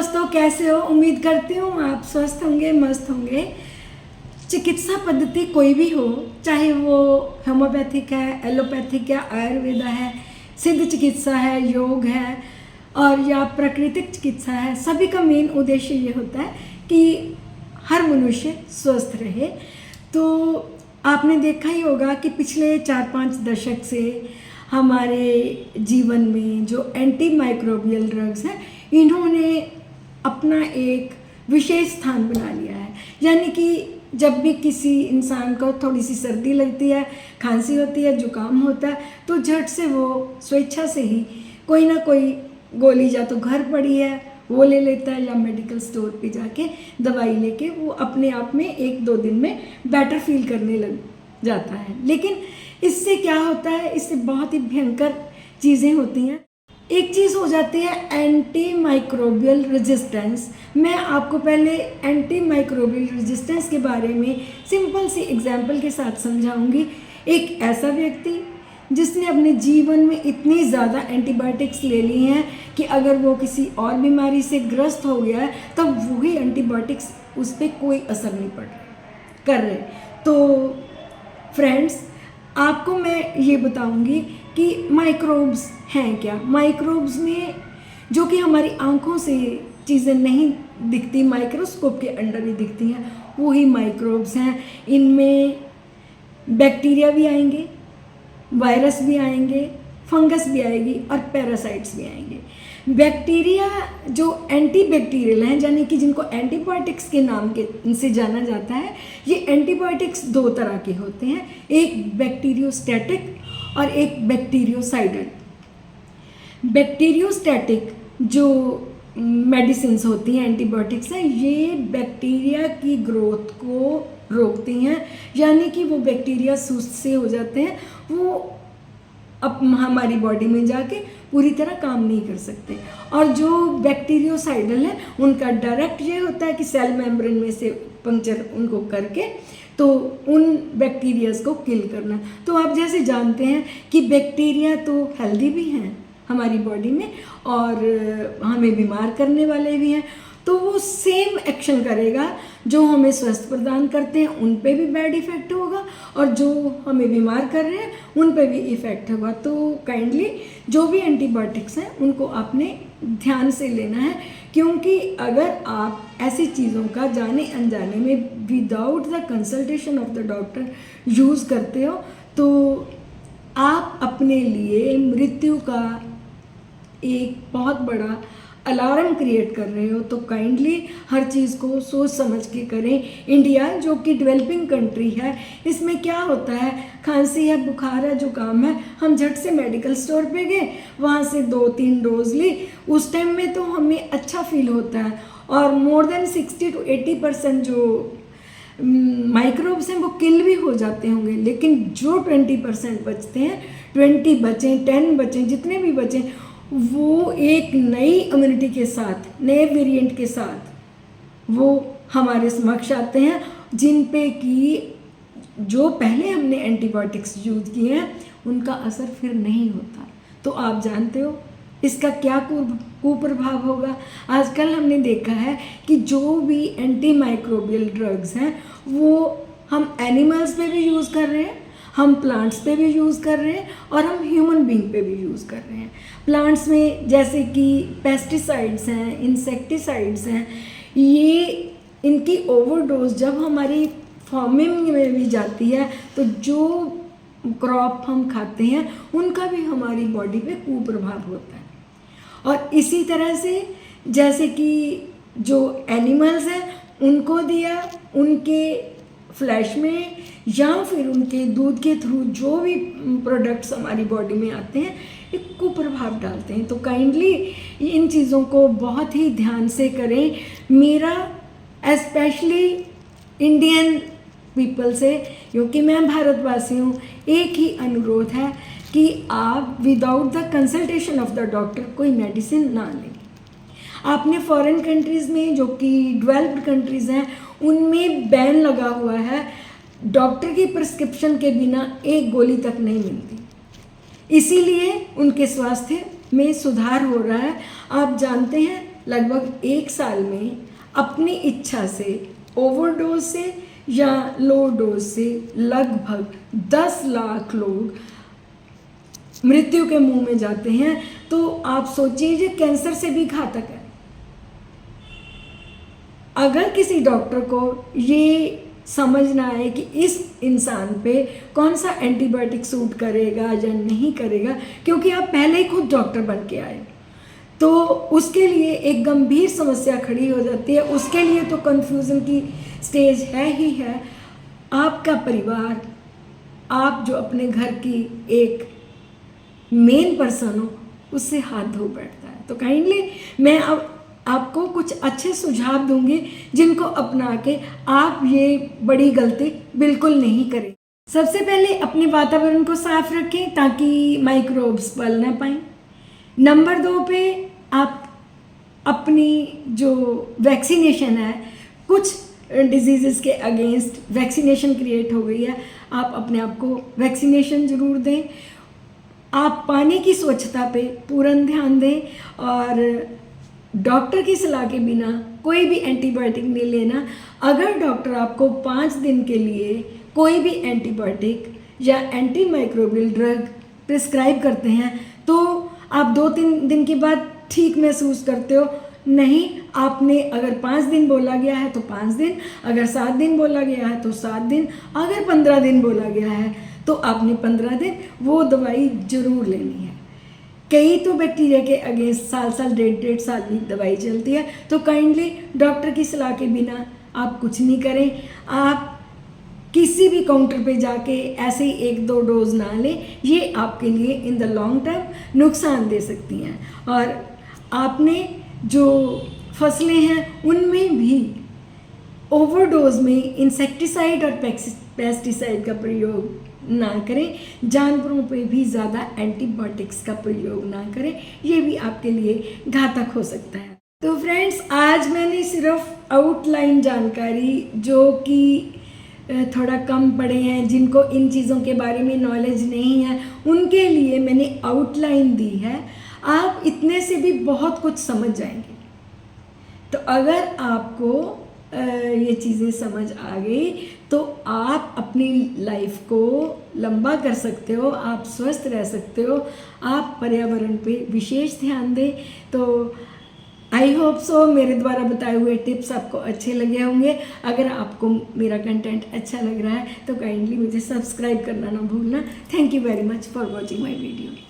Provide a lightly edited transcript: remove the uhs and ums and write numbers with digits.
दोस्तों, कैसे हो? उम्मीद करती हूँ आप स्वस्थ होंगे, मस्त होंगे। चिकित्सा पद्धति कोई भी हो, चाहे वो होम्योपैथिक है, एलोपैथिक है, आयुर्वेदा है, सिद्ध चिकित्सा है, योग है और या प्राकृतिक चिकित्सा है, सभी का मेन उद्देश्य ये होता है कि हर मनुष्य स्वस्थ रहे। तो आपने देखा ही होगा कि पिछले 4-5 दशक से हमारे जीवन में जो एंटी माइक्रोबियल ड्रग्स हैं, इन्होंने अपना एक विशेष स्थान बना लिया है। यानी कि जब भी किसी इंसान को थोड़ी सी सर्दी लगती है, खांसी होती है, जुकाम होता है, तो झट से वो स्वेच्छा से ही कोई ना कोई गोली या तो घर पड़ी है वो ले लेता है या मेडिकल स्टोर पे जाके दवाई लेके वो अपने आप में 1-2 दिन में बेटर फील करने लग जाता है। लेकिन इससे क्या होता है, इससे बहुत ही भयंकर चीज़ें होती हैं। एक चीज़ हो जाती है एंटी माइक्रोबियल रेजिस्टेंस। मैं आपको पहले एंटी माइक्रोबियल रेजिस्टेंस के बारे में सिंपल सी एग्जांपल के साथ समझाऊंगी। एक ऐसा व्यक्ति जिसने अपने जीवन में इतनी ज़्यादा एंटीबायोटिक्स ले ली हैं कि अगर वो किसी और बीमारी से ग्रस्त हो गया है तब तो वही एंटीबायोटिक्स उस पर कोई असर नहीं कर रहे। तो फ्रेंड्स, आपको मैं ये बताऊंगी कि माइक्रोब्स हैं क्या। माइक्रोब्स में जो कि हमारी आंखों से चीज़ें नहीं दिखती, माइक्रोस्कोप के अंडर ही दिखती हैं, वही माइक्रोब्स हैं। इनमें बैक्टीरिया भी आएंगे, वायरस भी आएंगे, फंगस भी आएगी और पैरासाइट्स भी आएंगे। बैक्टीरिया जो एंटी बैक्टीरियल हैं, यानी कि जिनको एंटीबायोटिक्स के नाम के से जाना जाता है, ये एंटीबायोटिक्स 2 तरह के होते हैं, एक बैक्टीरियोस्टैटिक और एक बैक्टीरियोसाइडल। बैक्टीरियोस्टैटिक जो मेडिसिन्स होती हैं, एंटीबायोटिक्स हैं, ये बैक्टीरिया की ग्रोथ को रोकती हैं। यानी कि वो बैक्टीरिया सुस्त से हो जाते हैं, वो अब हमारी बॉडी में जाके पूरी तरह काम नहीं कर सकते। और जो बैक्टीरियोसाइडल है, उनका डायरेक्ट ये होता है कि सेल मेम्ब्रेन में से पंक्चर उनको करके तो उन बैक्टीरियाज को किल करना। तो आप जैसे जानते हैं कि बैक्टीरिया तो हेल्दी भी हैं हमारी बॉडी में और हमें बीमार करने वाले भी हैं, तो वो सेम एक्शन करेगा। जो हमें स्वस्थ प्रदान करते हैं उन पे भी बैड इफ़ेक्ट होगा और जो हमें बीमार कर रहे हैं उन पे भी इफ़ेक्ट होगा। तो काइंडली जो भी एंटीबायोटिक्स हैं उनको आपने ध्यान से लेना है, क्योंकि अगर आप ऐसी चीज़ों का जाने अनजाने में without the consultation of the doctor use करते हो तो आप अपने लिए मृत्यु का एक बहुत बड़ा अलार्म क्रिएट कर रहे हो। तो काइंडली हर चीज़ को सोच समझ के करें। इंडिया जो कि डेवलपिंग कंट्री है, इसमें क्या होता है, खांसी है, बुखार है, जुकाम है, हम झट से मेडिकल स्टोर पे गए, वहाँ से 2-3 डोज ली। उस टाइम में तो हमें अच्छा फील होता है और मोर देन 60 to 80% जो माइक्रोब्स हैं वो किल भी हो जाते होंगे। लेकिन जो 20% बचते हैं, 20 बचें, 10 बचें, जितने भी बचें, वो एक नई इम्यूनिटी के साथ, नए वेरिएंट के साथ वो हमारे समक्ष आते हैं, जिन पे कि जो पहले हमने एंटीबायोटिक्स यूज़ किए हैं उनका असर फिर नहीं होता। तो आप जानते हो इसका क्या कुप्रभाव होगा। आजकल हमने देखा है कि जो भी एंटी माइक्रोबियल ड्रग्स हैं वो हम एनिमल्स पे भी यूज़ कर रहे हैं, हम प्लांट्स पे भी यूज़ कर रहे हैं और हम ह्यूमन बीइंग पे भी यूज़ कर रहे हैं। प्लांट्स में जैसे कि पेस्टिसाइड्स हैं, इंसेक्टिसाइड्स हैं, ये इनकी ओवरडोज जब हमारी फार्मिंग में भी जाती है तो जो क्रॉप हम खाते हैं उनका भी हमारी बॉडी पे कुप्रभाव होता है। और इसी तरह से जैसे कि जो एनिमल्स हैं उनको दिया, उनके फ्लैश में या फिर उनके दूध के थ्रू जो भी प्रोडक्ट्स हमारी बॉडी में आते हैं एक कुप्रभाव डालते हैं। तो काइंडली इन चीज़ों को बहुत ही ध्यान से करें। मेरा एस्पेशली इंडियन पीपल से, क्योंकि मैं भारतवासी हूँ, एक ही अनुरोध है कि आप without the consultation of the doctor कोई मेडिसिन ना लें। आपने फॉरेन कंट्रीज़ में जो कि डेवलप्ड कंट्रीज़ हैं उनमें बैन लगा हुआ है, डॉक्टर की प्रिस्क्रिप्शन के बिना एक गोली तक नहीं मिलती, इसीलिए उनके स्वास्थ्य में सुधार हो रहा है। आप जानते हैं लगभग 1 साल में अपनी इच्छा से ओवरडोज से या लो डोज से लगभग 10 लाख लोग मृत्यु के मुंह में जाते हैं। तो आप सोचिए ये कैंसर से भी घातक है। अगर किसी डॉक्टर को ये समझना है कि इस इंसान पे कौन सा एंटीबायोटिक सूट करेगा या नहीं करेगा, क्योंकि आप पहले ही खुद डॉक्टर बन के आए, तो उसके लिए एक गंभीर समस्या खड़ी हो जाती है। उसके लिए तो कन्फ्यूज़न की स्टेज है ही है। आपका परिवार, आप जो अपने घर की एक मेन पर्सन हो, उससे हाथ धो बैठता है। तो काइंडली मैं अब आपको कुछ अच्छे सुझाव दूंगी जिनको अपना के आप ये बड़ी गलती बिल्कुल नहीं करें। सबसे पहले अपने वातावरण को साफ रखें ताकि माइक्रोब्स पल ना पाएं। नंबर 2 पे आप अपनी जो वैक्सीनेशन है, कुछ डिजीज़ के अगेंस्ट वैक्सीनेशन क्रिएट हो गई है, आप अपने आप को वैक्सीनेशन ज़रूर दें। आप पानी की स्वच्छता पे पूर्ण ध्यान दें और डॉक्टर की सलाह के बिना कोई भी एंटीबायोटिक नहीं लेना। अगर डॉक्टर आपको 5 दिन के लिए कोई भी एंटीबायोटिक या एंटी माइक्रोबियल ड्रग प्रिस्क्राइब करते हैं तो आप 2-3 दिन के बाद ठीक महसूस करते हो। नहीं, आपने अगर 5 दिन बोला गया है तो 5 दिन, अगर 7 दिन बोला गया है तो 7 दिन, अगर 15 दिन बोला गया है तो आपने 15 दिन वो दवाई जरूर लेनी है। कई तो बैक्टीरिया के अगेंस्ट साल 1.5 साल भी दवाई चलती है। तो काइंडली डॉक्टर की सलाह के बिना आप कुछ नहीं करें। आप किसी भी काउंटर पे जाके ऐसे ही 1-2 डोज ना लें, ये आपके लिए इन द लॉन्ग टर्म नुकसान दे सकती हैं। और आपने जो फसलें हैं उनमें भी ओवरडोज में इंसेक्टिसाइड और पेस्टिसाइड का प्रयोग ना करें। जानवरों पे भी ज़्यादा एंटीबायोटिक्स का प्रयोग ना करें, ये भी आपके लिए घातक हो सकता है। तो फ्रेंड्स, आज मैंने सिर्फ आउटलाइन जानकारी, जो कि थोड़ा कम पढ़े हैं, जिनको इन चीज़ों के बारे में नॉलेज नहीं है, उनके लिए मैंने आउटलाइन दी है। आप इतने से भी बहुत कुछ समझ जाएंगे। तो अगर आपको ये चीज़ें समझ आ गई तो आप अपनी लाइफ को लंबा कर सकते हो, आप स्वस्थ रह सकते हो, आप पर्यावरण पे विशेष ध्यान दें। तो आई होप सो मेरे द्वारा बताए हुए टिप्स आपको अच्छे लगे होंगे। अगर आपको मेरा कंटेंट अच्छा लग रहा है तो काइंडली मुझे सब्सक्राइब करना ना भूलना। Thank you very much for watching my video.